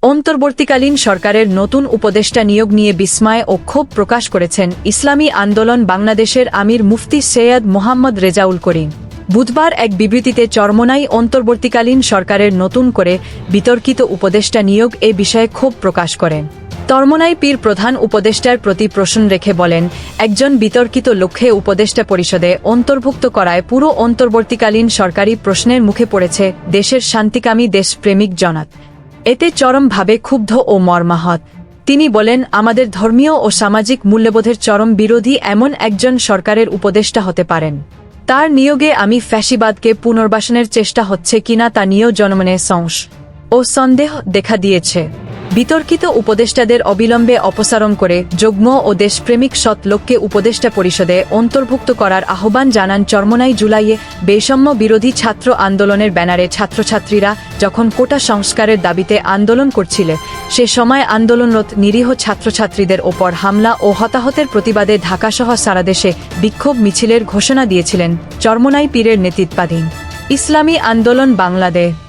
অন্তর্বর্তীকালীন সরকারের নতুন উপদেষ্টা নিয়োগ নিয়ে বিস্ময় ও ক্ষোভ প্রকাশ করেছেন ইসলামী আন্দোলন বাংলাদেশের আমির মুফতি সৈয়দ মোহাম্মদ রেজাউল করিম। বুধবার এক বিবৃতিতে চরমোনাই অন্তর্বর্তীকালীন সরকারের নতুন করে বিতর্কিত উপদেষ্টা নিয়োগ এ বিষয়ে ক্ষোভ প্রকাশ করেন। চরমোনাই পীর প্রধান উপদেষ্টার প্রতি প্রশ্ন রেখে বলেন, একজন বিতর্কিত লক্ষ্যে উপদেষ্টা পরিষদে অন্তর্ভুক্ত করায় পুরো অন্তর্বর্তীকালীন সরকারি প্রশ্নের মুখে পড়েছে দেশের শান্তিকামী দেশপ্রেমিক জনতা। এতে চরমভাবে ক্ষুব্ধ ও মর্মাহত। তিনি বলেন, আমাদের ধর্মীয় ও সামাজিক মূল্যবোধের চরম বিরোধী এমন একজন সরকারের উপদেষ্টা হতে পারেন। তার নিয়োগে আমি ফ্যাসিবাদকে পুনর্বাসনের চেষ্টা হচ্ছে কিনা তা নিয়েও জনমনে সংশয় ও সন্দেহ দেখা দিয়েছে। বিতর্কিত উপদেষ্টাদের অবিলম্বে অপসারণ করে যুগ্ম ও দেশপ্রেমিক সৎ লোককে উপদেষ্টা পরিষদে অন্তর্ভুক্ত করার আহ্বান জানান চরমোনাই। জুলাইয়ে বৈষম্য বিরোধী ছাত্র আন্দোলনের ব্যানারে ছাত্রছাত্রীরা যখন কোটা সংস্কারের দাবিতে আন্দোলন করছিল, সে সময় আন্দোলনরত নিরীহ ছাত্রছাত্রীদের ওপর হামলা ও হতাহতের প্রতিবাদে ঢাকাসহ সারা দেশে বিক্ষোভ মিছিলের ঘোষণা দিয়েছিলেন চরমোনাই পীরের নেতৃত্বাধীন ইসলামী আন্দোলন বাংলাদেশ।